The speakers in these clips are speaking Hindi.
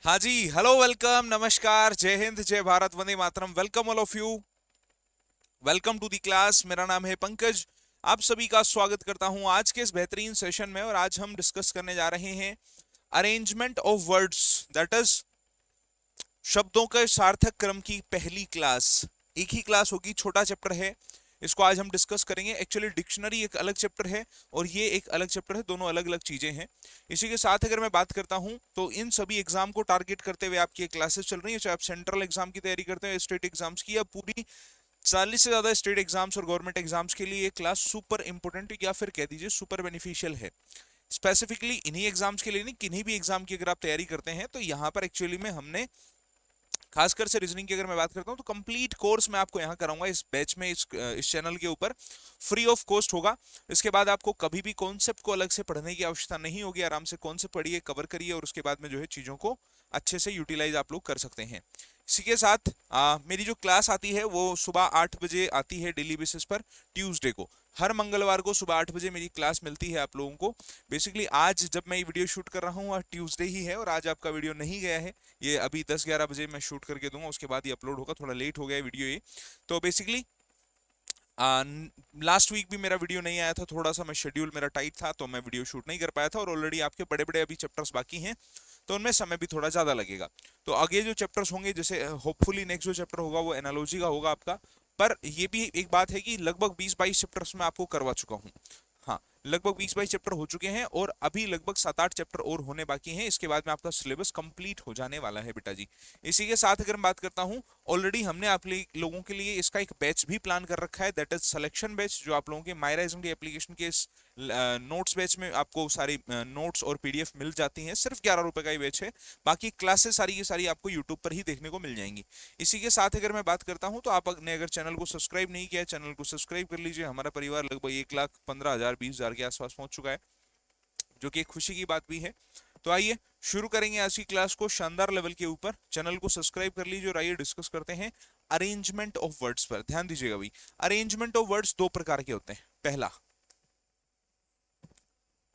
हाँ जी, हेलो, वेलकम, नमस्कार, जय हिंद, जय भारत, वंदे मातरम। Welcome all of you. Welcome to the class. मेरा नाम है पंकज। आप सभी का स्वागत करता हूं आज के इस बेहतरीन सेशन में। और आज हम डिस्कस करने जा रहे हैं arrangement of words, that is शब्दों के सार्थक क्रम की पहली क्लास। एक ही क्लास होगी, छोटा चैप्टर है। इसको आज हम डिस्कस करेंगे। एक्चुअली डिक्शनरी एक अलग चैप्टर है और ये एक अलग चैप्टर है, दोनों अलग अलग चीजें हैं। इसी के साथ अगर मैं बात करता हूं तो इन सभी एग्जाम को टारगेट करते हुए आपकी क्लासेस चल रही है, चाहे आप सेंट्रल एग्जाम की तैयारी करते हैं, स्टेट एग्जाम्स की, या पूरी 40 से ज्यादा स्टेट एग्जाम्स और गवर्नमेंट एग्जाम्स के लिए ये क्लास सुपर इंपोर्टेंट या फिर कह दीजिए सुपर बेनिफिशियल है। स्पेसिफिकली इन्हीं एग्जाम्स के लिए नहीं, किन्हीं भी एग्जाम की अगर आप तैयारी करते हैं तो यहाँ पर एक्चुअली में हमने खासकर से रीजनिंग की अगर मैं बात करता हूं तो कंप्लीट कोर्स मैं आपको यहां कराऊंगा इस बैच में, इस चैनल के ऊपर फ्री ऑफ कॉस्ट होगा। इसके बाद आपको कभी भी कॉन्सेप्ट को अलग से पढ़ने की आवश्यकता नहीं होगी। आराम से कॉन्सेप्ट पढ़िए, कवर करिए और उसके बाद में जो है चीजों को अच्छे से यूटिलाइज आप लोग कर सकते हैं। इसी के साथ मेरी जो क्लास आती है वो सुबह 8 बजे आती है डेली बेसिस पर, ट्यूसडे को। हर मंगलवार को सुबह 8 बजे मेरी क्लास मिलती है आप लोगों को। बेसिकली आज जब मैं ये वीडियो शूट कर रहा हूँ ट्यूसडे ही है और आज आपका वीडियो नहीं गया है। ये अभी 10-11 बजे मैं शूट करके दूंगा, उसके बाद ये अपलोड होगा। थोड़ा लेट हो गया है वीडियो ये। तो बेसिकली लास्ट वीक भी मेरा वीडियो नहीं आया था, थोड़ा सा मैं शेड्यूल मेरा टाइट था तो मैं वीडियो शूट नहीं कर पाया था। और ऑलरेडी आपके बड़े बड़े अभी चैप्टर्स बाकी हैं तो उनमें समय भी थोड़ा ज़्यादा लगेगा। तो आगे जो चैप्टर्स होंगे, जैसे होपफुली नेक्स्ट जो चैप्टर होगा वो एनालॉजी का होगा आपका। पर ये भी एक बात है कि लगभग 20-22 चैप्टर्स मैं आपको करवा चुका हूँ। हाँ, लगभग 20-22 चैप्टर हो चुके हैं और अभी लगभग 7-8 चैप्टर और होने बाकी हैं। इसके बाद में आपका सिलेबस कंप्लीट हो जाने वाला है बेटा जी। इसी के साथ अगर मैं बात करता हूँ, ऑलरेडी हमने आप लोगों के लिए इसका एक बैच भी प्लान कर रखा है, दैट इज सिलेक्शन बैच, जो आप लोगों के मायरा एसएमडी एप्लीकेशन के इस नोट्स बैच में आपको सारी नोट्स और पीडीएफ मिल जाती हैं। सिर्फ 11 रुपए का ही बैच है। बाकी क्लासेस सारी की सारी आपको यूट्यूब पर ही देखने को मिल जाएंगी। इसी के साथ अगर मैं बात करता हूं तो आपने अगर चैनल को सब्सक्राइब नहीं किया है, चैनल को सब्सक्राइब कर लीजिए। हमारा परिवार लगभग 1,15,000 20,000 के आसपास पहुंच चुका है, जो कि एक खुशी की बात भी है। तो आइए शुरू करेंगे आज की क्लास को शानदार लेवल के ऊपर। चैनल को सब्सक्राइब कर लीजिए और आइए डिस्कस करते हैं अरेंजमेंट ऑफ वर्ड्स पर। ध्यान दीजिएगा भाई, अरेंजमेंट ऑफ वर्ड्स दो प्रकार के होते हैं। पहला,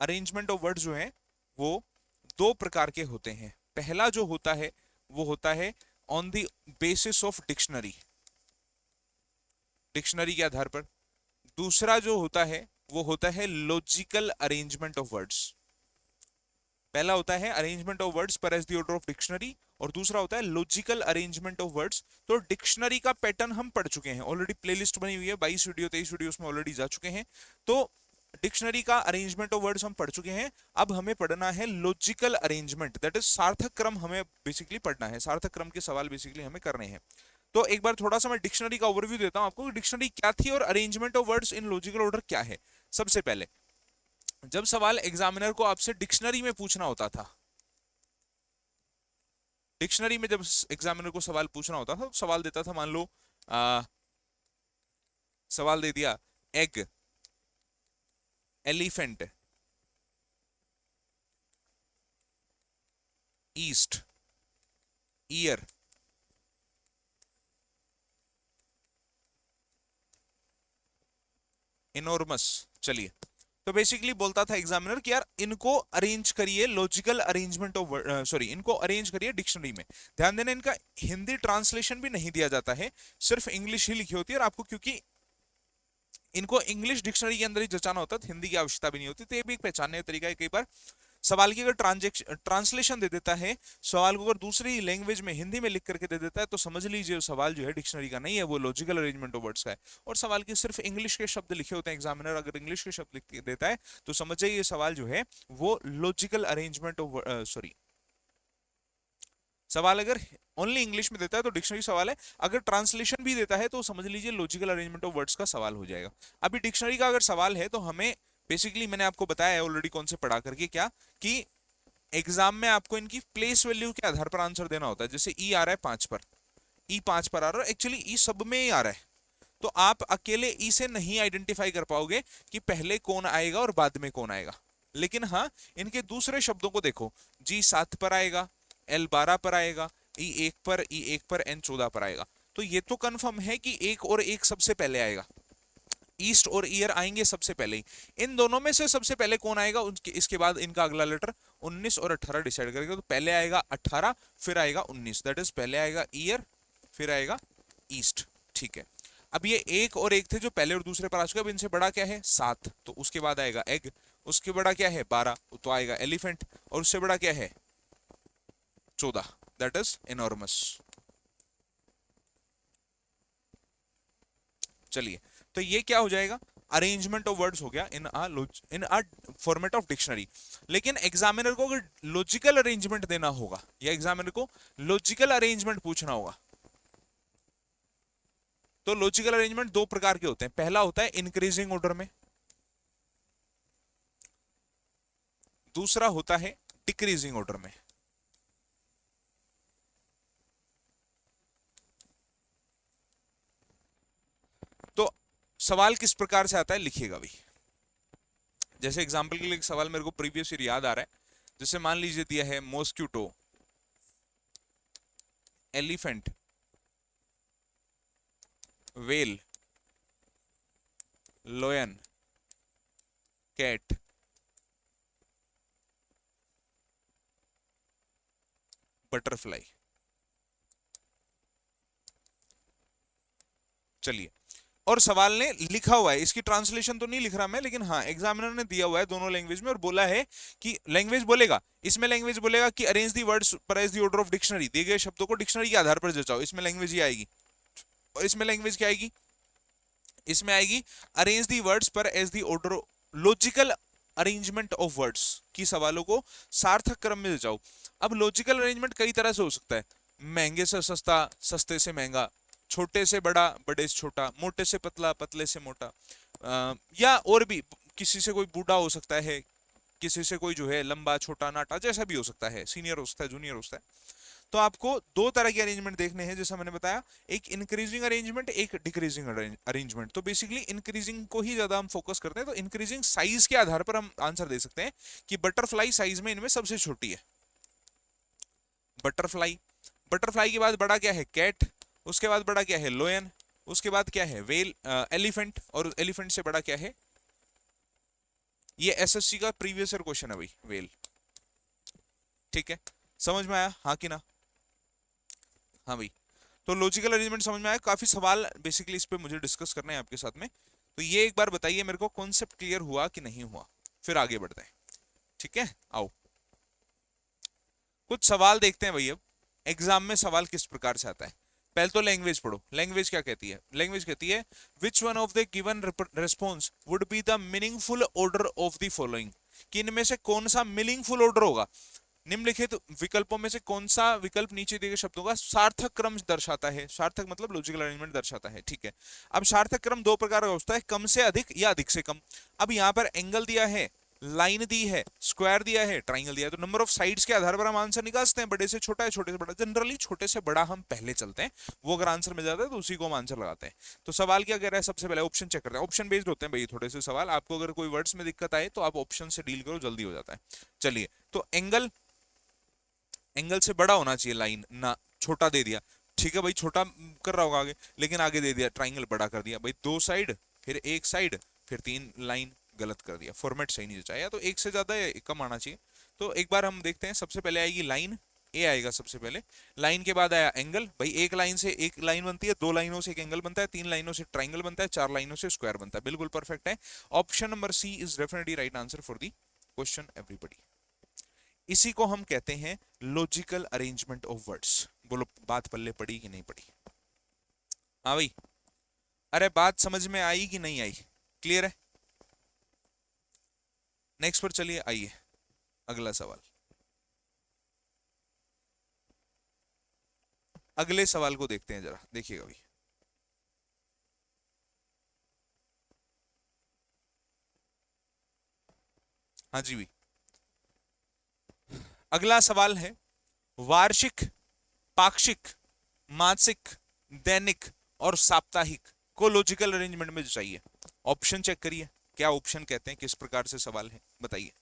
अरेंजमेंट ऑफ वर्ड्स जो है वो दो प्रकार के होते हैं। पहला जो होता है वो होता है on the basis of dictionary, dictionary के आधार पर। दूसरा जो होता है वो होता है लॉजिकल अरेंजमेंट ऑफ वर्ड्स। पहला होता है arrangement of words per as the order of dictionary और दूसरा होता है लॉजिकल अरेंजमेंट ऑफ वर्ड्स। तो डिक्शनरी का पैटर्न हम पढ़ चुके हैं, ऑलरेडी प्लेलिस्ट बनी हुई है, 22 वीडियो 23 वीडियो में ऑलरेडी जा चुके हैं। तो डिक्शनरी का अरेंजमेंट ऑफ वर्ड्स हम पढ़ चुके हैं। अब हमें पढ़ना है लॉजिकल अरेंजमेंट, दैट इज सार्थक क्रम हमें बेसिकली पढ़ना है। सार्थक क्रम के सवाल बेसिकली हमें करने हैं। तो एक बार थोड़ा सा मैं डिक्शनरी का ओवरव्यू देता हूं आपको, डिक्शनरी क्या थी और arrangement of words in logical order क्या है। सबसे पहले, जब सवाल एग्जामिनर को आपसे डिक्शनरी में पूछना होता था, डिक्शनरी में जब एग्जामिनर को सवाल पूछना होता था तो सवाल देता था, मान लो सवाल दे दिया egg, elephant, east, year, enormous. चलिए, तो बेसिकली बोलता था एग्जामिनर कि यार इनको अरेंज करिए लॉजिकल अरेंजमेंट ऑफ, सॉरी, इनको अरेंज करिए डिक्शनरी में। ध्यान देना, इनका हिंदी ट्रांसलेशन भी नहीं दिया जाता है, सिर्फ इंग्लिश ही लिखी होती है। और आपको क्योंकि इनको इंग्लिश डिक्शनरी के अंदर ही जचाना होता है, हिंदी की आवश्यकता भी नहीं होती। तो ये भी एक पहचानने का तरीका है। कई बार सवाल की अगर ट्रांसलेशन दे देता है, सवाल को अगर दूसरी लैंग्वेज में हिंदी में लिख करके दे देता है, तो समझ लीजिए सवाल जो है डिक्शनरी का नहीं है, वो लॉजिकल अरेंजमेंट ऑफ वर्ड्स का है। और सवाल की सिर्फ इंग्लिश के शब्द लिखे होते हैं, एग्जामिनर अगर इंग्लिश के शब्द लिख देता है तो समझ जाइए ये सवाल जो है वो लॉजिकल अरेंजमेंट ऑफ, सॉरी, सवाल अगर ओनली इंग्लिश में देता है तो डिक्शनरी सवाल है, अगर ट्रांसलेशन भी देता है तो समझ लीजिए लॉजिकल अरेंजमेंट ऑफ वर्ड्स का सवाल हो जाएगा। अभी डिक्शनरी का अगर सवाल है तो हमें बेसिकली, मैंने आपको बताया है ऑलरेडी कौन से पढ़ा करके, क्या कि एग्जाम में आपको इनकी प्लेस वैल्यू के आधार पर आंसर देना होता है। जैसे ई आ रहा है 5 पर, ई 5 पर आ रहा है, एक्चुअली ई सब में ही आ रहा है, तो आप अकेले ई से नहीं आइडेंटिफाई कर पाओगे कि पहले कौन आएगा और बाद में कौन आएगा। लेकिन हाँ, इनके दूसरे शब्दों को देखो, जी 7 पर आएगा, एल 12 पर आएगा, ई 1 पर, एन 14 पर आएगा। तो ये तो कंफर्म है कि एक और एक सबसे पहले आएगा। ईस्ट और ईयर आएंगे सबसे पहले ही। इन दोनों में से सबसे पहले कौन आएगा उनके, इसके बाद इनका अगला लेटर 19 और 18 डिसाइड करेगा। तो पहले आएगा 18 फिर आएगा 19, दैट इज पहले आएगा ईयर फिर आएगा ईस्ट। ठीक है, अब ये एक और एक थे जो पहले और दूसरे पर आ चुके, अब इनसे बड़ा क्या है 7, तो उसके बाद आएगा एग, उसके बड़ा क्या है 12, तो आएगा एलिफेंट, और उससे बड़ा क्या है 14, दैट इज एनॉर्मस। चलिए, तो ये क्या हो जाएगा, अरेंजमेंट ऑफ वर्ड्स हो गया इन अ फॉर्मेट ऑफ डिक्शनरी। लेकिन एग्जामिनर को अगर लॉजिकल अरेंजमेंट देना होगा या एग्जामिनर को लॉजिकल अरेंजमेंट पूछना होगा, तो लॉजिकल अरेंजमेंट दो प्रकार के होते हैं। पहला होता है इंक्रीजिंग ऑर्डर में, दूसरा होता है डिक्रीजिंग ऑर्डर में। तो सवाल किस प्रकार से आता है लिखिएगा भाई। जैसे एग्जांपल के लिए एक सवाल मेरे को प्रीवियस ईयर याद आ रहा है, जैसे मान लीजिए दिया है mosquito, elephant, whale, lion, cat, butterfly. चलिए, और सवाल ने लिखा हुआ है, इसकी ट्रांसलेशन तो नहीं लिख रहा मैं, लेकिन हाँ एग्जामिनर ने दिया हुआ है दोनों लैंग्वेज में और बोला है कि लैंग्वेज बोलेगा, इसमें लैंग्वेज बोलेगा कि arrange the words per as the order of dictionary, दिए गए शब्दों को डिक्शनरी के आधार पर जचाओ, इसमें लैंग्वेज ही आएगी। और इसमें लैंग्वेज क्या आएगी, इसमें आएगी arrange the words per as the order, logical arrangement of words की सवालों को सार्थक क्रम में जचाओ। अब लॉजिकल अरेंजमेंट कई तरह से हो सकता है, महंगे से सस्ता, सस्ते से महंगा, छोटे से बड़ा, बड़े से छोटा, मोटे से पतला, पतले से मोटा, या और भी किसी से कोई बूढ़ा हो सकता है, किसी से कोई जो है लंबा छोटा नाटा, जैसा भी हो सकता है, सीनियर हो सकता है, जूनियर हो सकता है। तो आपको दो तरह के अरेंजमेंट देखने हैं, जैसा मैंने बताया, एक इंक्रीजिंग अरेंजमेंट, एक डिक्रीजिंग अरेंजमेंट। तो बेसिकली इंक्रीजिंग को ही ज्यादा हम फोकस करते हैं। तो इंक्रीजिंग साइज के आधार पर हम आंसर दे सकते हैं कि बटरफ्लाई साइज में इनमें सबसे छोटी है, बटरफ्लाई। बटरफ्लाई के बाद बड़ा क्या है कैट, उसके बाद बड़ा क्या है लोयन, उसके बाद क्या है वेल, एलिफेंट, और एलिफेंट से बड़ा क्या है, ये एसएससी का प्रीवियस ईयर क्वेश्चन है भाई, वेल। ठीक है, समझ में आया हाँ कि ना? हाँ भाई, तो लॉजिकल अरेंजमेंट समझ में आया। काफी सवाल बेसिकली इस पे मुझे डिस्कस करने हैं आपके साथ में, तो ये एक बार बताइए मेरे को कॉन्सेप्ट क्लियर हुआ कि नहीं हुआ, फिर आगे बढ़ते हैं। ठीक है, आओ कुछ सवाल देखते हैं भाई। अब एग्जाम में सवाल किस प्रकार से आता है, पहले तो लैंग्वेज पढ़ो। लैंग्वेज क्या कहती है, लैंग्वेज कहती है which one of the given response would be the meaningful order of the following, कि इनमें से कौन सा मीनिंगफुल ऑर्डर होगा, निम्नलिखित विकल्पों में से कौन सा विकल्प नीचे दिए गए शब्दों का सार्थक क्रम दर्शाता है। सार्थक मतलब लॉजिकल अरेंजमेंट दर्शाता है। ठीक है, अब सार्थक क्रम दो प्रकार का होता है, कम से अधिक या अधिक से कम। अब यहाँ पर एंगल दिया है, लाइन दी है, स्क्वायर दिया है, ट्राइंगल दिया है, तो नंबर ऑफ साइड्स के आधार पर हम आंसर निकाल सकते हैं। बड़े से छोटा है, छोटे से बड़ा, जनरली छोटे से बड़ा हम पहले चलते हैं, वो अगर आंसर मिल जाता है तो उसी को हम आंसर लगाते हैं। तो सवाल क्या कह रहा है, सबसे पहले ऑप्शन चेक करते हैं। ऑप्शन बेस्ड होते हैं भाई थोड़े से सवाल, आपको अगर कोई वर्ड्स में दिक्कत आए तो आप ऑप्शन से डील करो, जल्दी हो जाता है। चलिए, तो एंगल, एंगल से बड़ा होना चाहिए लाइन ना, छोटा दे दिया। ठीक है भाई, छोटा कर रहा होगा आगे, लेकिन आगे दे दिया ट्राइंगल बड़ा कर दिया भाई, दो साइड फिर एक साइड फिर तीन लाइन, गलत कर दिया, फॉर्मेट सही नहीं जचाया। तो एक से ज्यादा या कम आना चाहिए। तो एक बार हम देखते हैं, सबसे पहले आएगी लाइन, ए आएगा सबसे पहले, लाइन के बाद आया एंगल। भाई एक लाइन से एक लाइन बनती है, दो लाइनों से एक एंगल बनता है, तीन लाइनों से ट्राइंगल बनता है, चार लाइनों से स्क्वायर बनता है। बिल्कुल परफेक्ट है, option number C is definitely right answer for the question everybody. इसी को हम कहते हैं लॉजिकल अरेंजमेंट ऑफ वर्ड्स। बोलो बात पल्ले पड़ी कि नहीं पड़ी? हाँ भाई, अरे बात समझ में आई कि नहीं आई, क्लियर है? नेक्स्ट पर चलिए, आइए अगला सवाल। अगले सवाल को देखते हैं, जरा देखिएगा भाई। हाँ जी भाई, अगला सवाल है, वार्षिक, पाक्षिक, मासिक, दैनिक और साप्ताहिक को लॉजिकल अरेंजमेंट में चाहिए। ऑप्शन चेक करिए, क्या ऑप्शन कहते हैं, किस प्रकार से सवाल है, बताइए।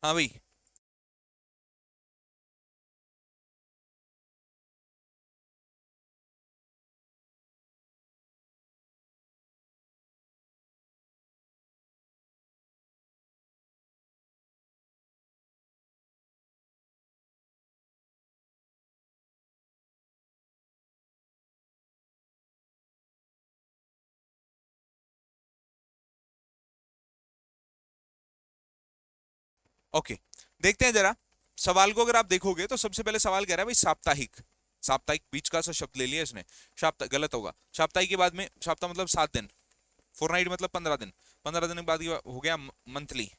हाँ भाई, ओके, देखते हैं जरा सवाल को। अगर आप देखोगे तो सबसे पहले सवाल कह रहा है भाई साप्ताहिक। साप्ताहिक बीच का सा शब्द ले लिया इसने, साप्ताहिक गलत होगा। साप्ताहिक के बाद में सप्ताह मतलब 7 दिन, फोरनाइट मतलब 15 दिन, 15 दिन के बाद ये हो गया मंथली।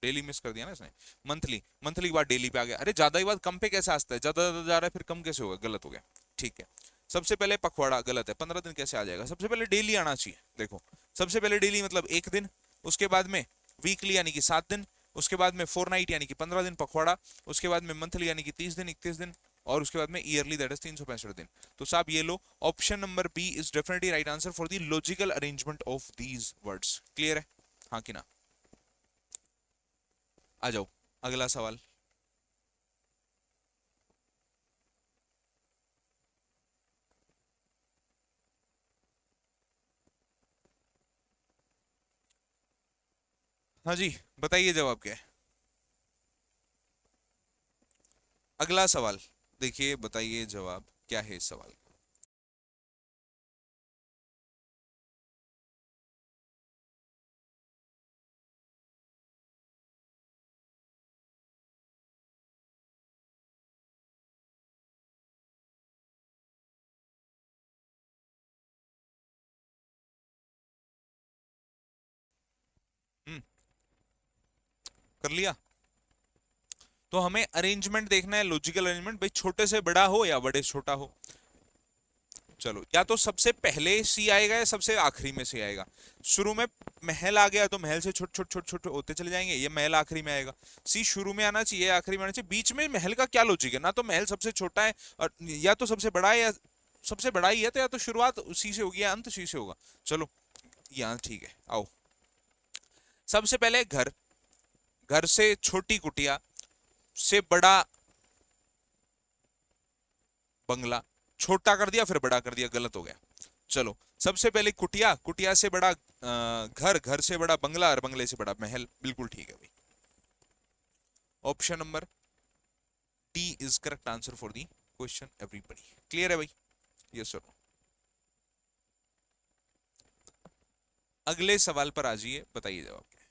डेली मिस कर दिया ना इसने, मंथली, मंथली के बाद डेली पे आ गया। अरे ज्यादा ही बाद कम पे कैसे आता है, ज्यादा ज्यादा जा रहा है फिर कम कैसे होगा, गलत हो गया। ठीक है, सबसे पहले पखवाड़ा गलत है, 15 दिन कैसे आ जाएगा। सबसे पहले डेली आना चाहिए। देखो सबसे पहले डेली मतलब 1 दिन, उसके बाद में वीकली यानी कि 7 दिन, उसके बाद में फोरनाइट यानी कि 15 दिन पखवाड़ा, उसके बाद में मंथली यानी कि 30 दिन 31 दिन, और उसके बाद में ईयरली दैट इज 365 दिन। तो साहब ये लो, option number B is definitely right answer for the logical arrangement of these words. Clear है, हाँ कि ना। आ जाओ अगला सवाल। हाँ जी, बताइए जवाब क्या है। अगला सवाल देखिए, बताइए जवाब क्या है इस सवाल का। हम्म, कर लिया। तो हमें अरेंजमेंट देखना है, लॉजिकल अरेंजमेंट, भाई छोटे से बड़ा हो या बड़े से छोटा हो। चलो, या तो सबसे पहले सी आएगा या सबसे आखिरी में सी आएगा। शुरू में महल आ गया तो महल से छोटे छोटे छोटे छोटे होते चले जाएंगे, ये महल आखिरी में आएगा। सी शुरू में आना चाहिए, आखिरी में आना चाहिए। बीच में महल का क्या लॉजिक है, ना तो महल सबसे छोटा है और या तो सबसे बड़ा है, या सबसे बड़ा ही है तो या तो शुरुआत सी से होगी या अंत सी से होगा। चलो यहाँ ठीक है, आओ। सबसे पहले घर, घर से छोटी कुटिया से बड़ा बंगला, छोटा कर दिया फिर बड़ा कर दिया, गलत हो गया। चलो, सबसे पहले कुटिया, कुटिया से बड़ा घर, घर से बड़ा बंगला और बंगले से बड़ा महल, बिल्कुल ठीक है भाई। Option number D is correct answer for the question everybody. Clear है भाई, यस सर। अगले सवाल पर आ जाइए, बताइए जवाब क्या है।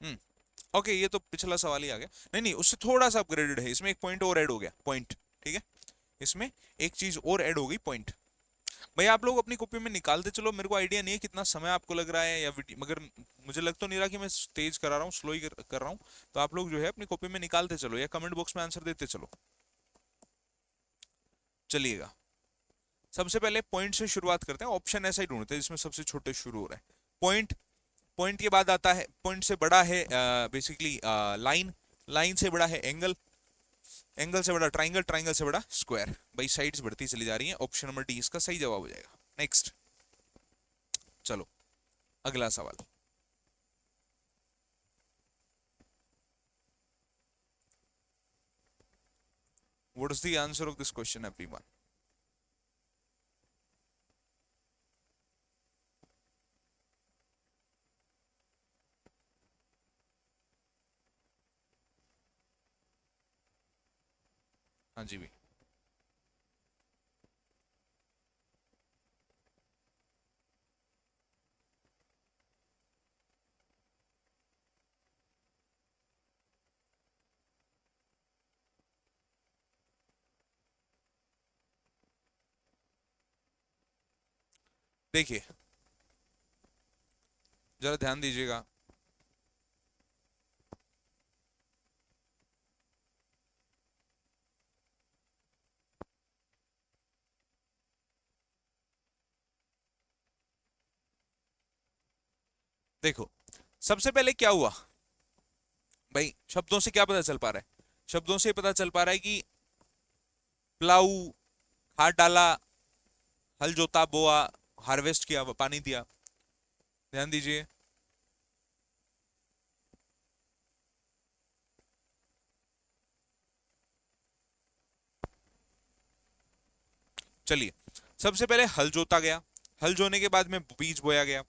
हम्म, ओके, ये तो पिछला सवाल ही आ गया। नहीं नहीं, उससे थोड़ा सा अपग्रेडेड है, इसमें एक पॉइंट और ऐड हो गया, पॉइंट। ठीक है, इसमें एक चीज और ऐड हो गई, पॉइंट। भाई आप लोग अपनी कॉपी में निकालते चलो, मेरे को आइडिया नहीं है कितना समय आपको लग रहा है या मगर मुझे लग तो नहीं रहा कि मैं तेज करा रहा हूँ, स्लो ही कर रहा हूँ। तो आप लोग जो है अपनी कॉपी में निकालते चलो या कमेंट बॉक्स में आंसर देते चलो। चलिएगा, सबसे पहले पॉइंट से शुरुआत करते हैं। ऑप्शन ऐसा ही ढूंढते हैं जिसमें सबसे छोटे शुरू हो रहा है। पॉइंट, पॉइंट के बाद आता है, पॉइंट से बड़ा है बेसिकली लाइन, लाइन से बड़ा है एंगल, एंगल से बड़ा ट्राइंगल, ट्राइंगल से बड़ा स्क्वायर। भाई साइड्स बढ़ती चली जा रही हैं, ऑप्शन नंबर डी इसका सही जवाब हो जाएगा। नेक्स्ट, चलो अगला सवाल। What is the answer of this question everyone. हाँ जी भाई, देखिए जरा ध्यान दीजिएगा। देखो सबसे पहले क्या हुआ भाई, शब्दों से क्या पता चल पा रहा है, शब्दों से पता चल पा रहा है कि प्लाऊ, खाद डाला, हल जोता, बोआ, हार्वेस्ट किया, पानी दिया। ध्यान दीजिए, चलिए सबसे पहले हल जोता गया, हल जोने के बाद में बीज बोया गया,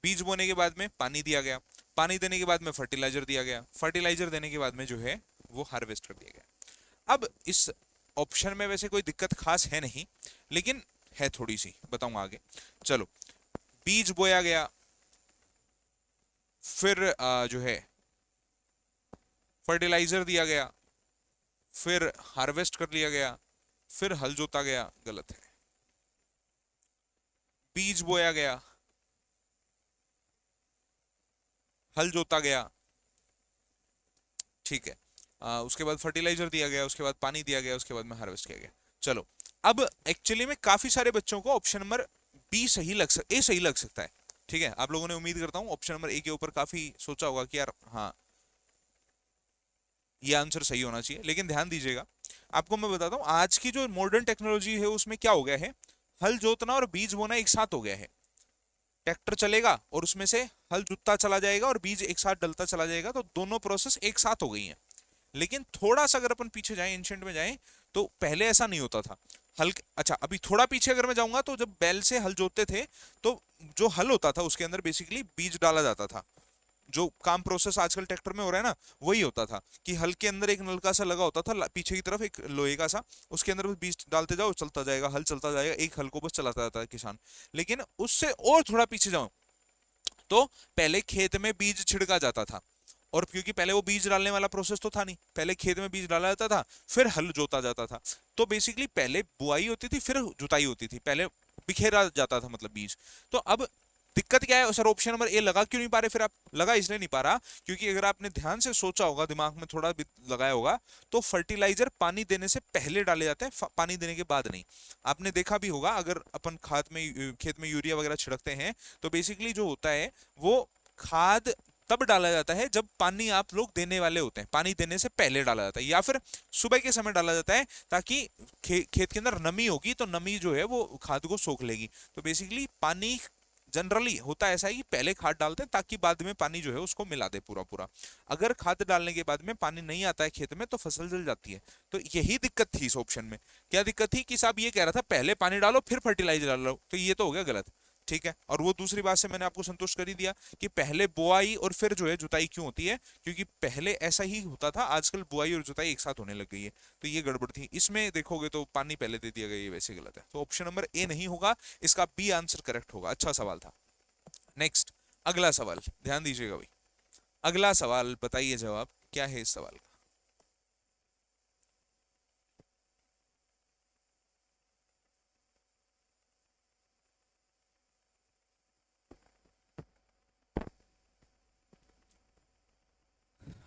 बीज बोने के बाद में पानी दिया गया, पानी देने के बाद में फर्टिलाइजर दिया गया, फर्टिलाइजर देने के बाद में जो है वो हार्वेस्ट कर दिया गया। अब इस ऑप्शन में वैसे कोई दिक्कत खास है नहीं, लेकिन है थोड़ी सी, बताऊंगा आगे। चलो, बीज बोया गया, फिर जो है फर्टिलाइजर दिया गया, फिर हार्वेस्ट कर लिया गया, फिर हल जोता गया। गलत है। बीज बोया गया, हल जोता गया, ठीक है, उसके बाद फर्टिलाइजर दिया गया, उसके बाद पानी दिया गया, उसके बाद में हार्वेस्ट किया गया। चलो, अब एक्चुअली में काफी सारे बच्चों को ऑप्शन नंबर बी सही ए सही लग सकता है। ठीक है, आप लोगों ने, उम्मीद करता हूं, ऑप्शन नंबर ए के ऊपर काफी सोचा होगा कि यार हाँ, ये आंसर सही होना चाहिए। लेकिन ध्यान दीजिएगा, आपको मैं बताता हूँ आज की जो मॉडर्न टेक्नोलॉजी है उसमें क्या हो गया है, हल जोतना और बीज बोना एक साथ हो गया है। ट्रैक्टर चलेगा और उसमें से हल जुतता चला जाएगा और बीज एक साथ डलता चला जाएगा, तो दोनों प्रोसेस एक साथ हो गई हैं। लेकिन थोड़ा सा अगर अपन पीछे जाएं, एंशिएंट में जाएं, तो पहले ऐसा नहीं होता था। हल, अच्छा, अभी थोड़ा पीछे अगर मैं जाऊंगा तो जब बैल से हल जोतते थे, तो जो हल होता था उसके अंदर बेसिकली बीज डाला जाता था। जो काम प्रोसेस आजकल ट्रैक्टर में हो रहा है ना, वही होता था कि हल के अंदर एक नलका सा लगा होता था, पीछे की तरफ एक लोहे का सा, उसके अंदर बस बीज डालते जाओ, चलता जाएगा, हल चलता जाएगा, एक हल को बस चलाता जाता है किसान। लेकिन उससे और थोड़ा पीछे जाओ तो पहले खेत में बीज छिड़का जाता था, और क्योंकि पहले वो बीज डालने वाला प्रोसेस तो था नहीं, पहले खेत में बीज डाला जाता था, फिर हल जोता जाता था। तो बेसिकली पहले बुआई होती थी, फिर जुताई होती थी, पहले बिखेरा जाता था मतलब बीज। तो अब दिक्कत क्या है सर, ऑप्शन नंबर ए लगा क्यों नहीं पा रहे फिर आप? लगा इसलिए नहीं पा रहा क्योंकि अगर आपने ध्यान से सोचा होगा, दिमाग में थोड़ा भी लगाया होगा, तो फर्टिलाइजर पानी देने से पहले डाले जाते हैं, पानी देने के बाद नहीं। आपने देखा भी होगा, अगर अपन खाद में, खेत में यूरिया वगैरह छिड़कते हैं, तो बेसिकली जो होता है वो खाद तब डाला जाता है जब पानी आप लोग देने वाले होते हैं, पानी देने से पहले डाला जाता है, या फिर सुबह के समय डाला जाता है, ताकि खेत के अंदर नमी होगी तो नमी जो है वो खाद को सोख लेगी। तो बेसिकली पानी जनरली होता ऐसा है कि पहले खाद डालते हैं ताकि बाद में पानी जो है उसको मिला दे पूरा पूरा। अगर खाद डालने के बाद में पानी नहीं आता है खेत में तो फसल जल जाती है। तो यही दिक्कत थी इस ऑप्शन में। क्या दिक्कत थी कि साहब ये कह रहा था पहले पानी डालो फिर फर्टिलाइजर डालो, तो ये तो हो गया गलत। ठीक है, और वो दूसरी बात से मैंने आपको संतुष्ट कर ही दिया कि पहले बुआई और फिर जो है जुताई क्यों होती है, क्योंकि पहले ऐसा ही होता था, आजकल बुआई और जुताई एक साथ होने लग गई है। तो ये गड़बड़ थी इसमें, देखोगे तो पानी पहले दे दिया गया, ये वैसे गलत है। तो ऑप्शन नंबर ए नहीं होगा, इसका बी आंसर करेक्ट होगा। अच्छा सवाल था। नेक्स्ट, अगला सवाल ध्यान दीजिएगा भाई। अगला सवाल बताइए जवाब क्या है इस सवाल का।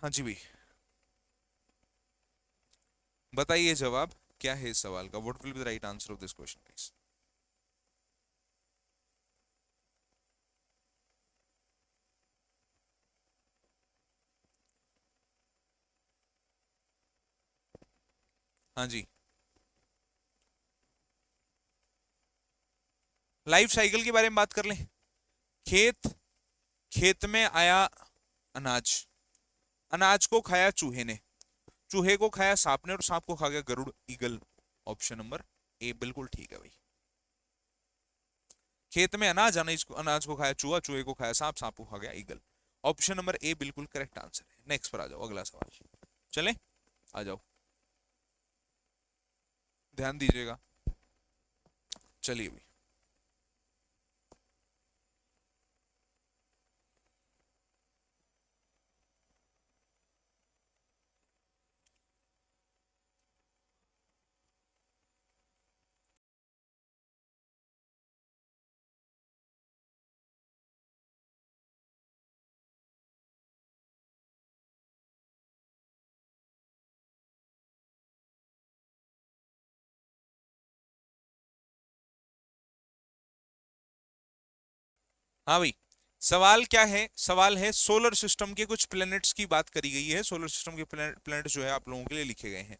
हाँ जी भाई, बताइए जवाब क्या है इस सवाल का। What will be the right answer of this question please. हाँ जी, लाइफ साइकिल के बारे में बात कर लें। खेत, खेत में आया अनाज, अनाज को खाया चूहे ने, चूहे को खाया सांप ने, और सांप को खा गया गरुड़, ईगल। ऑप्शन नंबर ए बिल्कुल ठीक है भाई। खेत में अनाज, अनाज को खाया चूहा, चूहे को खाया सांप, सांप को खा गया ईगल। ऑप्शन नंबर ए बिल्कुल करेक्ट आंसर है। नेक्स्ट पर आ जाओ, अगला सवाल। चले, आ जाओ, ध्यान दीजिएगा। चलिए भाई, हाँ भाई, सवाल क्या है? सवाल है सोलर सिस्टम के कुछ प्लैनेट्स की बात करी गई है। सोलर सिस्टम के प्लैनेट्स जो है आप लोगों के लिए लिखे गए हैं।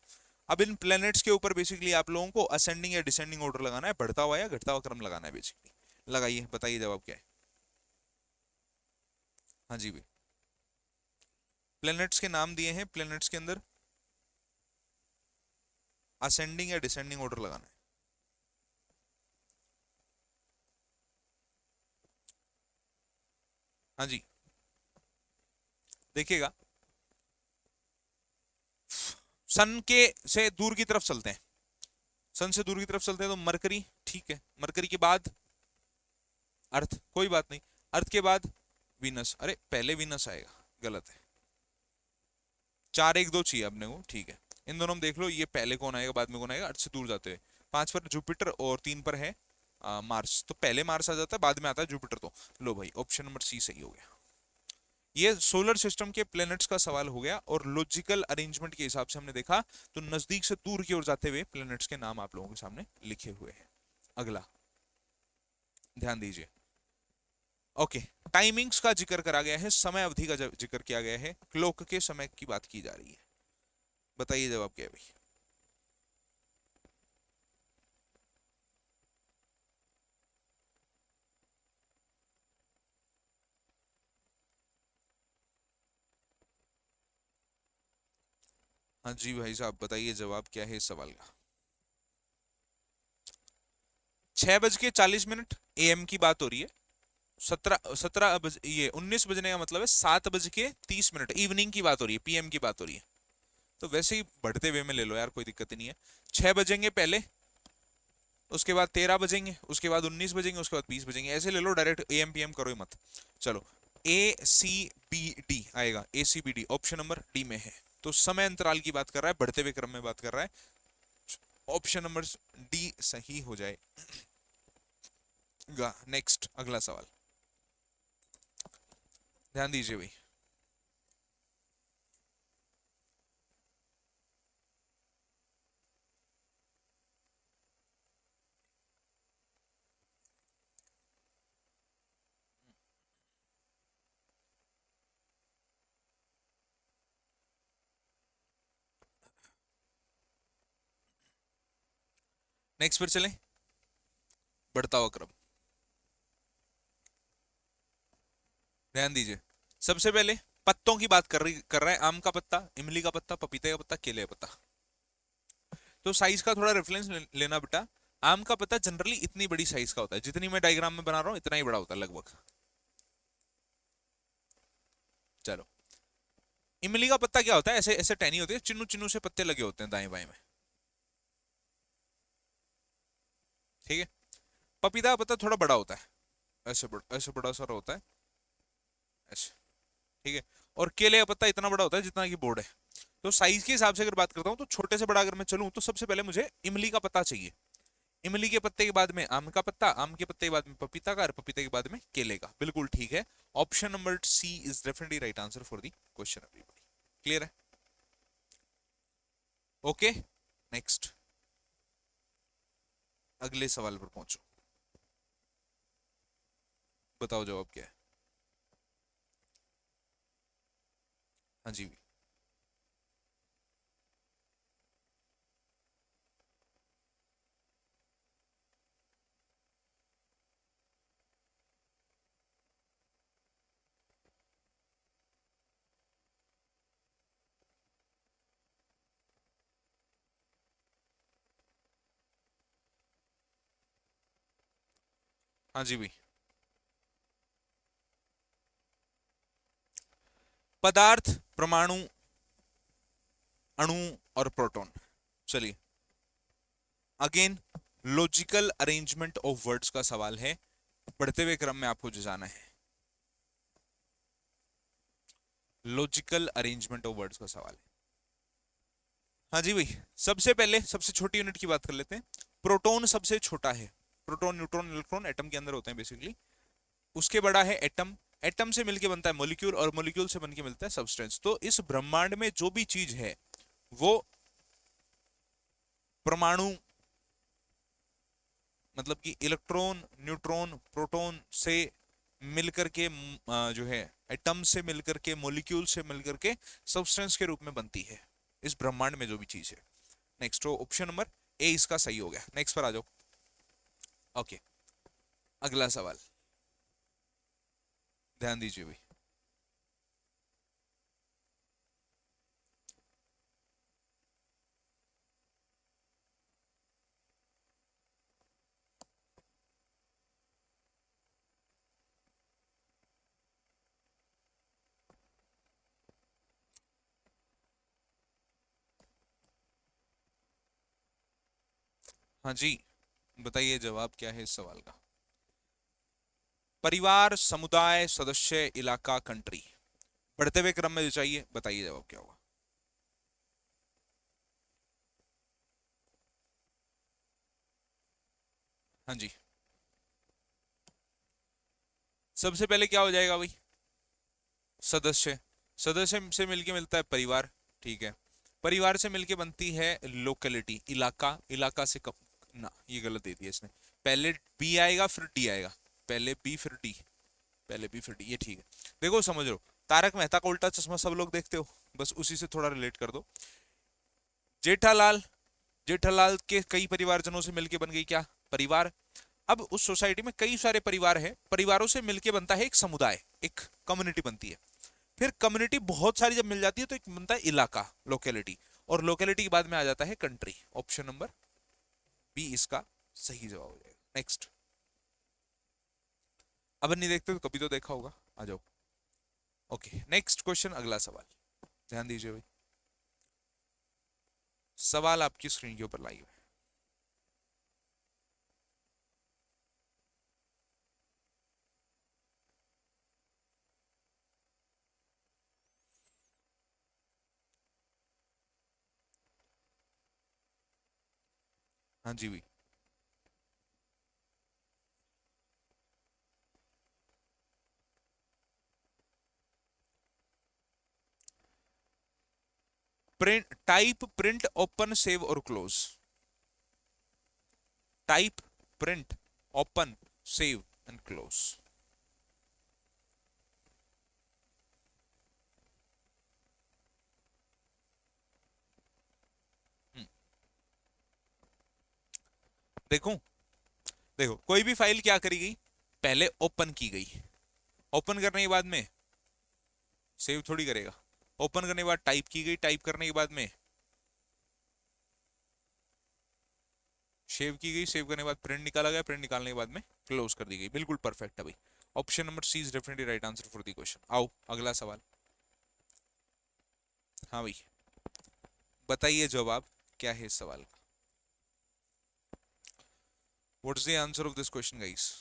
अब इन प्लैनेट्स के ऊपर बेसिकली आप लोगों को असेंडिंग या डिसेंडिंग ऑर्डर लगाना है, बढ़ता हुआ या घटता हुआ क्रम लगाना है बेसिकली। लगाइए, बताइए जवाब क्या है। हाँ जी भाई, प्लैनेट्स के नाम दिए हैं, प्लैनेट्स के अंदर असेंडिंग या डिसेंडिंग ऑर्डर लगाना है। हाँ जी, देखिएगा, सन के से दूर की तरफ चलते हैं, सन से दूर की तरफ चलते हैं तो मरकरी, ठीक है, मरकरी के बाद अर्थ, कोई बात नहीं, अर्थ के बाद वीनस, अरे पहले वीनस आएगा, गलत है, 4 1 2 चाहिए अपने को, ठीक है, इन दोनों में देख लो, ये पहले कौन आएगा बाद में कौन आएगा, अर्थ से दूर जाते हुए, 5 पर जुपिटर और 3 पर है मार्स, तो पहले मार्स आ जाता है बाद में आता है जुपिटर, तो लो भाई ऑप्शन नंबर सी सही हो गया। ये सोलर सिस्टम के प्लैनेट्स का सवाल हो गया, और लॉजिकल अरेंजमेंट के हिसाब से हमने देखा तो नजदीक से दूर की ओर जाते हुए प्लैनेट्स के नाम आप लोगों के सामने लिखे हुए हैं। अगला ध्यान दीजिए, ओके, टाइमिंग्स का जिक्र करा गया है, समय अवधि का जिक्र किया गया है, क्लॉक के समय की बात की जा रही है, बताइए जवाब क्या है भाई। हाँ जी भाई साहब, बताइए जवाब क्या है इस सवाल का। 6:40 AM की बात हो रही है, 17 ये 19 बजने का मतलब है 7:30, इवनिंग की बात हो रही है, PM की बात हो रही है, तो वैसे ही बढ़ते वे में ले लो यार, कोई दिक्कत ही नहीं है। 6 बजेंगे पहले, उसके बाद 13 बजेंगे, उसके बाद 19 बजेंगे, उसके बाद 20 बजेंगे, ऐसे ले लो, डायरेक्ट AM PM करो ही मत। चलो, ACBD आएगा, ACBD ऑप्शन नंबर डी में है, तो समय अंतराल की बात कर रहा है, बढ़ते हुए क्रम में बात कर रहा है, ऑप्शन नंबर डी सही हो जाएगा। नेक्स्ट अगला सवाल, ध्यान दीजिए भाई, नेक्स्ट पर चलें, बढ़ता हुआ क्रम, ध्यान दीजिए, सबसे पहले पत्तों की बात कर रहा है, आम का पत्ता, इमली का पत्ता, पपीते का पत्ता, केले का पत्ता, तो साइज का थोड़ा रेफरेंस लेना बेटा। आम का पत्ता जनरली इतनी बड़ी साइज का होता है, जितनी मैं डायग्राम में बना रहा हूं इतना ही बड़ा होता है लगभग। चलो, इमली का पत्ता क्या होता है, ऐसे ऐसे टहनी होती है, चिन्नू चिन्नू से पत्ते लगे होते हैं दाएं बाएं में, ठीक है। पपीता का पत्ता थोड़ा बड़ा होता है, ऐसे बड़ा सा होता है, ऐसे, ठीक है। और केले का पत्ता इतना बड़ा होता है जितना कि बोर्ड है। तो साइज के हिसाब से अगर बात करता हूं तो छोटे से बड़ा अगर मैं चलूं तो सबसे पहले मुझे इमली का पत्ता चाहिए, इमली के पत्ते के बाद में आम का पत्ता, आम के पत्ते के बाद में पपीता का, और पपीते के बाद में केले का, बिल्कुल ठीक है। Option number C is definitely right answer for the question everybody. Clear है, ओके। नेक्स्ट अगले सवाल पर पहुंचो, बताओ जवाब क्या है। हाँ जी, हाँ जी भाई, पदार्थ, परमाणु, अणु और प्रोटॉन। चलिए, again logical arrangement of words का सवाल है, बढ़ते हुए क्रम में आपको जो जाना है, लॉजिकल अरेंजमेंट ऑफ वर्ड्स का सवाल है। हाँ जी भाई, सबसे पहले सबसे छोटी यूनिट की बात कर लेते हैं, प्रोटॉन सबसे छोटा है, प्रोटॉन न्यूट्रॉन इलेक्ट्रॉन एटम के अंदर होते हैं बेसिकली, उसके बड़ा है एटम, एटम से मिलके बनता है मॉलिक्यूल, और मॉलिक्यूल से बनके मिलता है सब्सटेंस। तो इस ब्रह्मांड में जो भी चीज है वो परमाणु, मतलब कि इलेक्ट्रॉन न्यूट्रॉन प्रोटॉन से मिलकर के जो है एटम से मिलकर के मॉलिक्यूल से मिलकर के सब्सटेंस के रूप में बनती है, इस ब्रह्मांड में जो भी चीज है। नेक्स्ट, ऑप्शन नंबर ए इसका सही हो गया। नेक्स्ट पर आ जाओ, ओके, अगला सवाल, ध्यान दीजिए भाई, हाँ जी, बताइए जवाब क्या है इस सवाल का। परिवार, समुदाय, सदस्य, इलाका, कंट्री। बढ़ते हुए क्रम में जो चाहिए, बताइए जवाब क्या होगा। हाँ जी, सबसे पहले क्या हो जाएगा भाई? सदस्य। सदस्य से मिलके मिलता है परिवार। ठीक है। परिवार से मिलके बनती है लोकेलिटी, इलाका। इलाका से कब, ना ये गलत दे दिया इसने। पहले बी आएगा फिर डी आएगा। पहले बी फिर डी। पहले बी फिर डी, ये ठीक है। देखो समझ लो, तारक मेहता का उल्टा चश्मा सब लोग देखते हो, बस उसी से थोड़ा रिलेट कर दो। जेठालाल, जेठालाल के कई परिवारजनों से मिलके बन गई क्या? परिवार। अब उस सोसाइटी में कई सारे परिवार हैं, परिवारों से मिलके बनता है एक समुदाय, एक कम्युनिटी बनती है। फिर कम्युनिटी बहुत सारी जब मिल जाती है तो एक बनता है इलाका, लोकेलिटी। और लोकेलिटी के बाद में आ जाता है कंट्री। ऑप्शन नंबर बी इसका सही जवाब हो जाएगा। नेक्स्ट। अब नहीं देखते तो कभी तो देखा होगा, आ जाओ। ओके, नेक्स्ट क्वेश्चन, अगला सवाल। ध्यान दीजिए भाई, सवाल आपकी स्क्रीन के ऊपर लाइव है। हाँ जी भाई। Print type, print, open, save और close. Type, print, open, save and close. देखो, देखो कोई भी फाइल क्या करी गई, पहले ओपन की गई। ओपन करने के बाद में सेव थोड़ी करेगा। ओपन करने के बाद टाइप की गई, टाइप करने के बाद में सेव की गई, सेव करने के बाद प्रिंट निकाला गया, प्रिंट निकालने के बाद में क्लोज कर दी गई। बिल्कुल परफेक्ट है भाई। Option number C is definitely right answer for the question. आओ अगला सवाल। हाँ भाई, बताइए जवाब क्या है इस सवाल का। What is the answer of this question guys?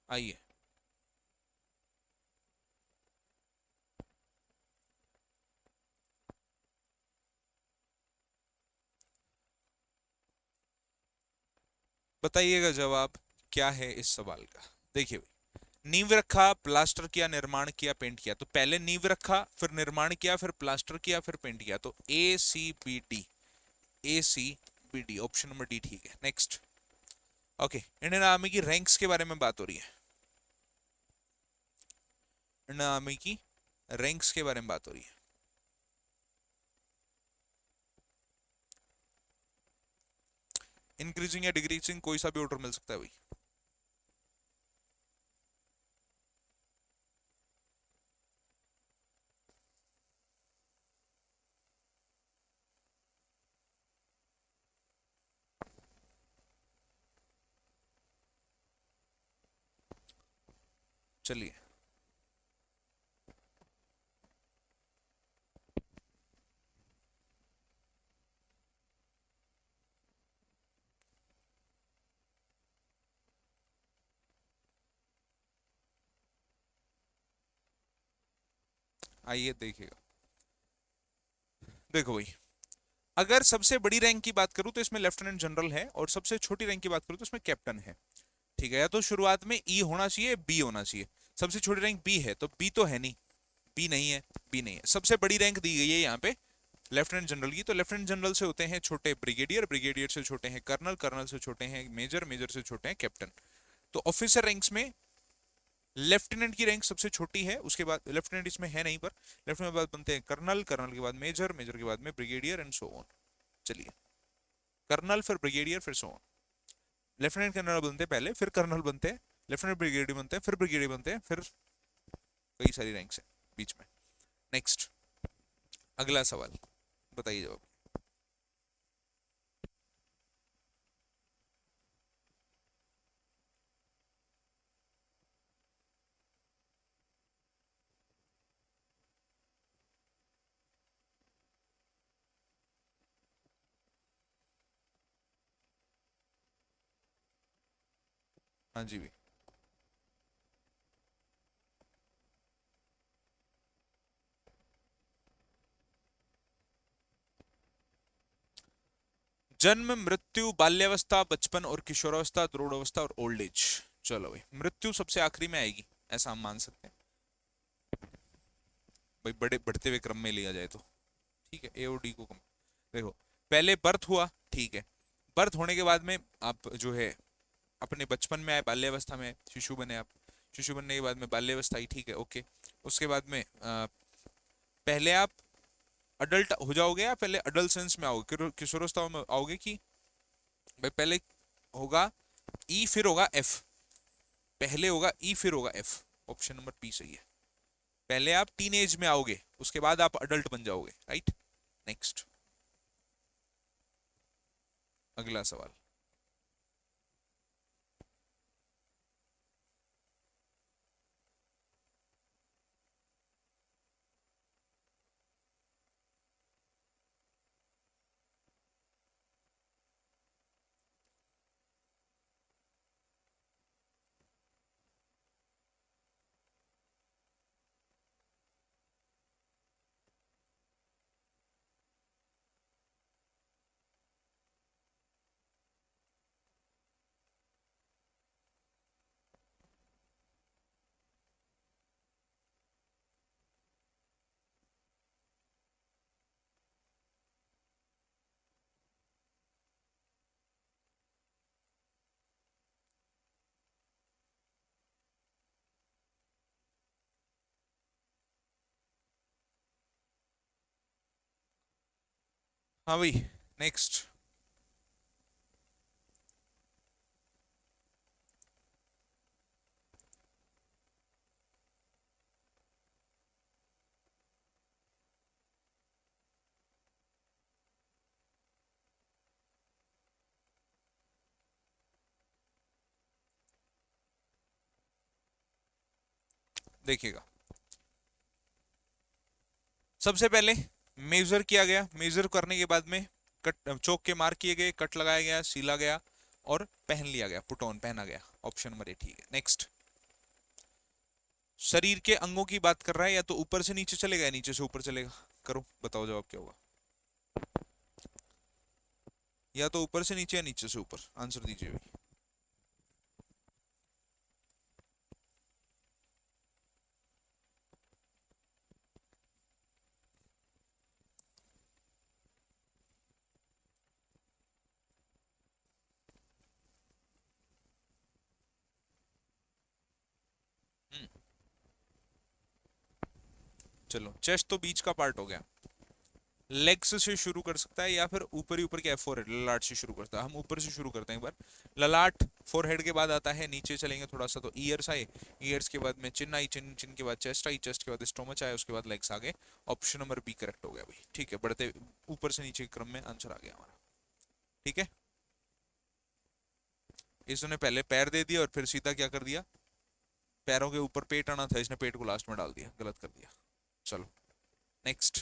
आइए, बताइएगा जवाब क्या है इस सवाल का। देखिए भाई, नींव रखा, प्लास्टर किया, निर्माण किया, पेंट किया। तो पहले नींव रखा, फिर निर्माण किया, फिर प्लास्टर किया, फिर पेंट किया। तो A C B D, A C B D, option number D ठीक है। नेक्स्ट। ओके, इंडियन आर्मी की रैंक्स के बारे में बात हो रही है। इंडियन आर्मी की रैंक्स के बारे में बात हो रही है। इंक्रीजिंग या डिक्रीजिंग, कोई सा भी ऑर्डर मिल सकता है भाई। चलिए, आइए देखिएगा। देखो भाई, अगर सबसे बड़ी रैंक की बात करूं तो इसमें लेफ्टिनेंट जनरल है, और सबसे छोटी रैंक की बात करूं तो इसमें कैप्टन है। ठीक है, या तो शुरुआत में ई होना चाहिए, बी होना चाहिए। सबसे छोटी रैंक बी है, तो बी तो है नहीं, बी नहीं है, बी नहीं है। सबसे बड़ी रैंक दी गई है यहाँ पे लेफ्टिनेंट जनरल की। तो लेफ्टिनेंट जनरल से होते हैं छोटे ब्रिगेडियर, ब्रिगेडियर से छोटे हैं कर्नल, कर्नल से छोटे हैं मेजर, मेजर से छोटे हैं कैप्टन। तो ऑफिसर रैंक्स में लेफ्टिनेंट की रैंक सबसे छोटी है, उसके बाद लेफ्टिनेंट इसमें है नहीं, पर लेफ्टिनेंट के बाद बनते हैं कर्नल, कर्नल के बाद मेजर, मेजर के बाद में ब्रिगेडियर एंड सो ऑन। चलिए, कर्नल फिर ब्रिगेडियर फिर सो ऑन। लेफ्टिनेंट कर्नल बनते हैं पहले, फिर कर्नल बनते हैं, लेफ्टिनेंट ब्रिगेडियर बनते हैं, फिर ब्रिगेडियर बनते हैं, फिर कई सारी रैंक्स हैं बीच में। नेक्स्ट, अगला सवाल, बताइए जवाब। हाँ जी भी। जन्म, मृत्यु, बाल्यावस्था, बचपन और किशोरावस्था, द्रोणावस्था और ओल्ड एज। चलो भाई, मृत्यु सबसे आखिरी में आएगी, ऐसा हम मान सकते हैं भाई, बड़े बढ़ते हुए क्रम में लिया जाए तो। ठीक है, ए और डी को कम। देखो, पहले बर्थ हुआ, ठीक है, बर्थ होने के बाद में आप जो है अपने बचपन में आए, बाल्यावस्था में आए, शिशु बने आप, शिशु बनने के बाद में बाल्यावस्था आई, ठीक है, ओके। उसके बाद में पहले आप अडल्ट हो जाओगे या पहले अडल्ट में आओगे, किशोरावस्था में आओगे, कि भाई पहले होगा ई फिर होगा एफ, पहले होगा ई फिर होगा एफ। ऑप्शन नंबर बी सही है, पहले आप टीन एज में आओगे, उसके बाद आप अडल्ट बन जाओगे, राइट। नेक्स्ट, अगला सवाल। हाँ भाई, नेक्स्ट। देखिएगा, सबसे पहले मेजर किया गया, मेजर करने के बाद में कट, चौक के मार्क किए गए, कट लगाया गया, सीला गया और पहन लिया गया, पुट ऑन, पहना गया। ऑप्शन नंबर ए ठीक है। नेक्स्ट, शरीर के अंगों की बात कर रहा है, या तो ऊपर से नीचे चलेगा या नीचे से ऊपर चलेगा, करो बताओ जवाब क्या होगा। या तो ऊपर से नीचे या नीचे से ऊपर, आंसर दीजिए भाई। हम्म, चलो, चेस्ट तो बीच का पार्ट हो गया, लेग्स से शुरू कर सकता है या फिर ऊपर ही ऊपर के फोरहेड, ललाट से शुरू करता है। हम ऊपर से शुरू करते हैं एक बार, ललाट फोरहेड के बाद आता है, नीचे चलेंगे थोड़ा सा तो ईयर्स आए, ईयर्स के बाद में चिन आई, चिन चिन के बाद चेस्ट आई, चेस्ट के बाद स्टोमच आया, उसके बाद लेग्स आ गए। ऑप्शन नंबर बी करेक्ट हो गया भाई, ठीक है, बढ़ते ऊपर से नीचे के क्रम में आंसर आ गया हमारा, ठीक है। इसने पहले पैर दे दिया और फिर सीधा क्या कर दिया, पैरों के ऊपर पेट आना था, इसने पेट को लास्ट में डाल दिया, गलत कर दिया। चलो, नेक्स्ट,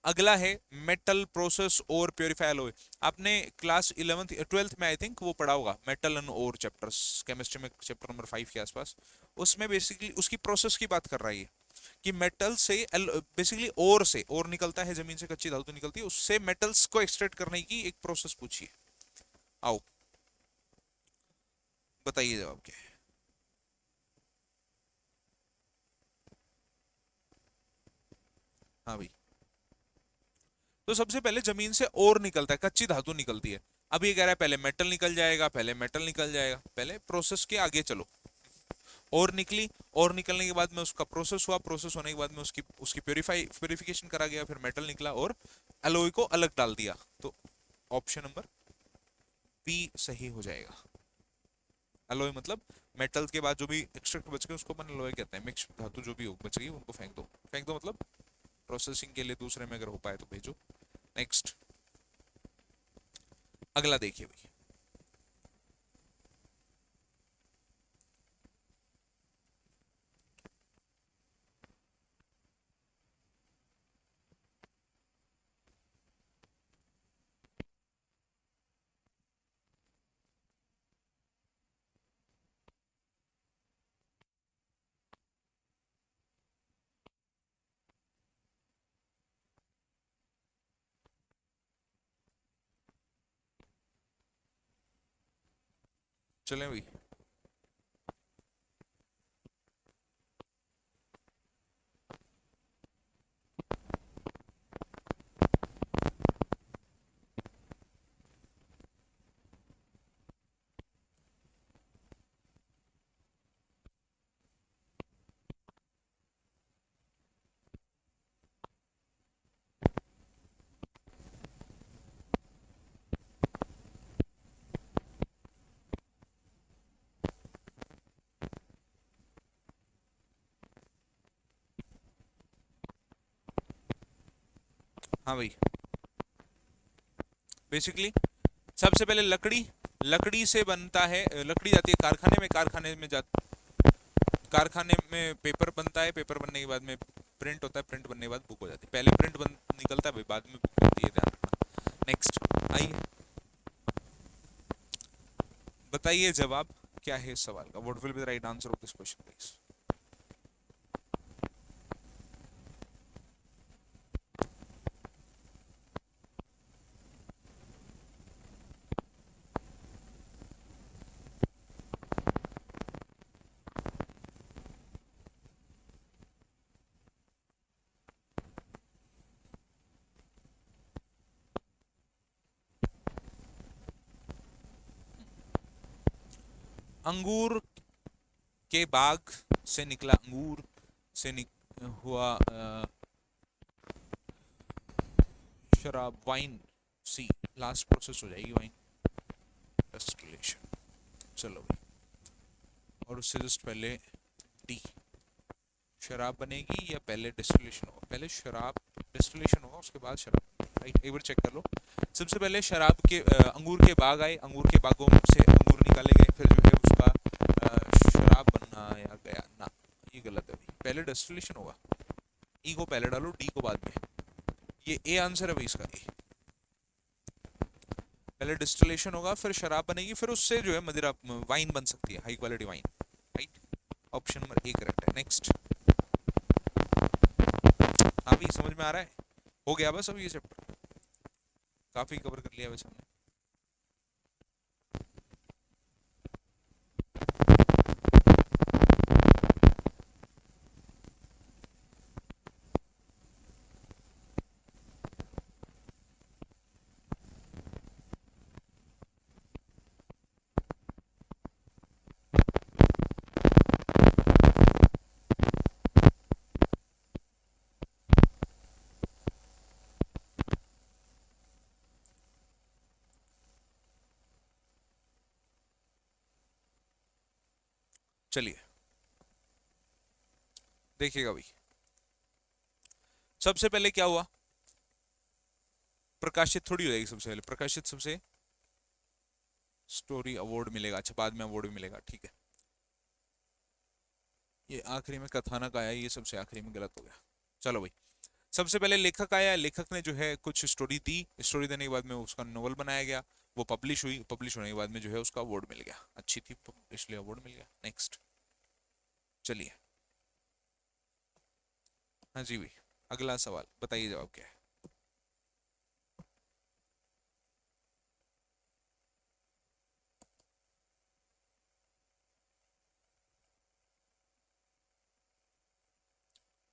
अगला है मेटल प्रोसेस और प्योरीफाई एलॉय। आपने क्लास 11th 12th में आई थिंक वो पढ़ा होगा, मेटल एंड और चैप्टर्स, केमिस्ट्री में चैप्टर नंबर 5 के आसपास। उसमें बेसिकली उसकी प्रोसेस की बात कर रहा है ये, कि मेटल से बेसिकली और निकलता है, जमीन से कच्ची धातु निकलती है, उससे मेटल्स को एक्सट्रैक्ट करने की एक प्रोसेस पूछी है। आओ बताइए जवाब क्या है। हाँ भाई, तो सबसे पहले जमीन से और निकलता है, कच्ची धातु निकलती है। अब ये कह रहा है पहले मेटल निकल जाएगा, पहले मेटल निकल जाएगा, पहले प्रोसेस के आगे चलो। और निकली, और निकलने के बाद में उसका प्रोसेस हुआ, प्रोसेस होने के बाद में उसकी उसकी प्योरिफिकेशन करा गया, फिर मेटल निकला और एलॉय को अलग डाल दिया। तो ऑप्शन नंबर बी सही हो जाएगा। अलॉय मतलब मेटल के बाद जो भी एक्सट्रैक्ट बच गए उसको अपन अलॉय कहते हैं। मिक्स धातु जो भी हो बच गई उनको फेंक दो। फेंक दो मतलब प्रोसेसिंग के लिए दूसरे में अगर हो पाए तो भेजो। नेक्स्ट, अगला देखिए भाई। चलें भाई। हाँ भाई, बेसिकली सबसे पहले लकड़ी, लकड़ी से बनता है, लकड़ी जाती है कारखाने में, कारखाने में पेपर बनता है, पेपर बनने के बाद में प्रिंट होता है, प्रिंट बनने के बाद बुक हो जाती है। पहले प्रिंट बन निकलता है भाई, बाद में बुक बनती है, ध्यान रखना। नेक्स्ट आइए, बताइए जवाब क्या है इस सवाल का। What will be the right answer of this question please. अंगूर के बाग से निकला, अंगूर से हुआ शराब, वाइन। सी लास्ट प्रोसेस हो जाएगी वाइन, डिस्टिलेशन। चलो भाई, और उससे जस्ट पहले डी, शराब बनेगी या पहले डिस्टिलेशन होगा? पहले शराब डिस्टिलेशन होगा, उसके बाद शराब। राइट, एक बार चेक कर लो। सबसे पहले शराब के अंगूर के बाग आए, अंगूर के बागों से अंगूर निकाले गए, फिर जो है उसका शराब बनाया गया ना, ये गलत है भाई। पहले डिस्टिलेशन होगा, ई को पहले डालो, डी को बाद में। ये ए आंसर है भाई इसका, ए। पहले डिस्टिलेशन होगा, फिर शराब बनेगी, फिर उससे जो है मदिरा, वाइन बन सकती है, high quality wine. Right, option number A correct है। नेक्स्ट, हाँ भी समझ में आ रहा है? हो गया बस अब ये चैप्टर, काफी कवर कर लिया वैसे हमने। चलिए देखिएगा भाई, सबसे पहले क्या हुआ, प्रकाशित थोड़ी हो जाएगी सबसे पहले, प्रकाशित सबसे स्टोरी अवार्ड मिलेगा। अच्छा, बाद में अवार्ड भी मिलेगा, ठीक है। ये आखिरी में कथानक आया, ये सबसे आखिरी में गलत हो गया। चलो भाई, सबसे पहले लेखक आया, लेखक ने जो है कुछ स्टोरी दी, स्टोरी देने के बाद में उसका नोवेल बनाया गया, वो पब्लिश हुई, पब्लिश होने के बाद में जो है उसका अवार्ड मिल गया, अच्छी थी इसलिए अवार्ड मिल गया। नेक्स्ट, चलिए। हाँ जी भाई, अगला सवाल बताइए, जवाब क्या है।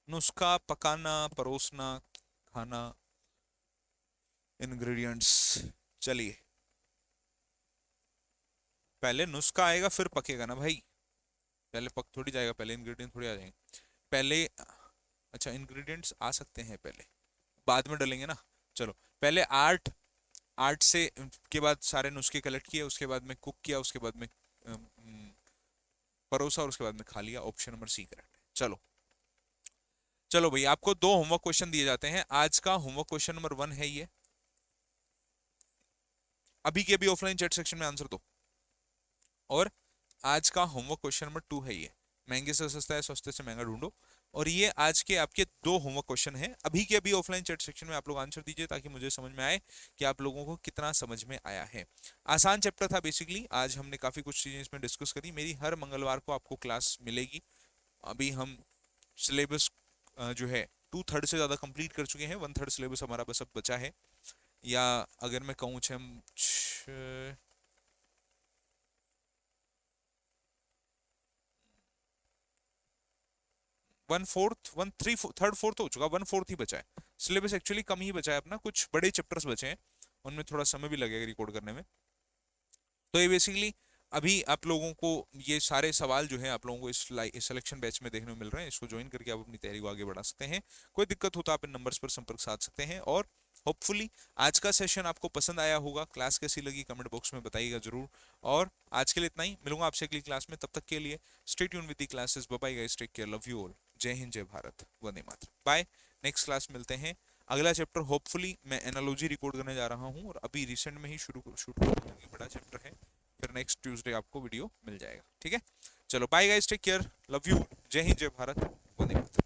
नुस्खा, पकाना, परोसना, खाना, इंग्रेडिएंट्स। चलिए, पहले नुस्खा आएगा फिर पकेगा ना भाई, पहले पक थोड़ी जाएगा, पहले इंग्रेडिएंट थोड़ी आ जाएंगे पहले। अच्छा, इंग्रेडिएंट्स आ सकते हैं पहले, बाद में डालेंगे ना। चलो, पहले आर्ट, आर्ट से के बाद सारे नुस्खे कलेक्ट किए, उसके बाद में कुक किया, उसके बाद में परोसा और उसके बाद में खा लिया। ऑप्शन नंबर सी करेक्ट है। चलो चलो भाई, आपको दो होमवर्क क्वेश्चन दिए जाते हैं। आज का होमवर्क क्वेश्चन नंबर 1 है ये, अभी के अभी ऑफलाइन चैट सेक्शन में आंसर दो। और आज का होमवर्क क्वेश्चन नंबर 2 है ये, महंगे से सस्ता है सस्ते से महंगा ढूंढो। और ये आज के आपके दो होमवर्क क्वेश्चन हैं, अभी के अभी ऑफलाइन चैट सेक्शन में आप लोग आंसर दीजिए ताकि मुझे समझ में आए कि आप लोगों को कितना समझ में आया है। आसान चैप्टर था बेसिकली, आज हमने काफी कुछ चीजें इसमें डिस्कस करी। मेरी हर मंगलवार को आपको क्लास मिलेगी। अभी हम सिलेबस जो है 2/3 से ज्यादा कंप्लीट कर चुके हैं, 1/3 सिलेबस हमारा बस अब बचा है। या अगर मैं कहूँ 1/4 1/3 1/4 हो चुका, 1/4 ही बचा है। सिलेबस एक्चुअली कम ही बचा है अपना, कुछ बड़े चैप्टर्स बचे हैं, उनमें थोड़ा समय भी लगेगा रिकॉर्ड करने में। तो ये बेसिकली अभी आप लोगों को ये सारे सवाल जो है आप लोगों को इस सिलेक्शन बैच में देखने को मिल रहे हैं। इसको ज्वाइन करके आप अपनी तैयारी को आगे बढ़ा सकते हैं। कोई दिक्कत हो तो आप इन नंबर्स पर संपर्क साध सकते हैं। और होपफुली आज का सेशन आपको पसंद आया होगा। क्लास कैसी लगी कमेंट बॉक्स में बताइएगा जरूर। और आज के लिए इतना ही, मिलूंगा आपसे अगली क्लास में। तब तक के लिए stay tuned with the classes. Bye bye guys, take care, love you all. जय हिंद, जय भारत, वंदे मातरम। बाय, नेक्स्ट क्लास मिलते हैं। अगला चैप्टर होपफुली मैं एनालॉजी रिकॉर्ड करने जा रहा हूँ, और अभी रिसेंट में ही शूट बड़ा चैप्टर है। फिर नेक्स्ट ट्यूसडे आपको वीडियो मिल जाएगा। ठीक है, चलो bye guys, take care, love you, जय हिंद, जय भारत, वंदे मातरम।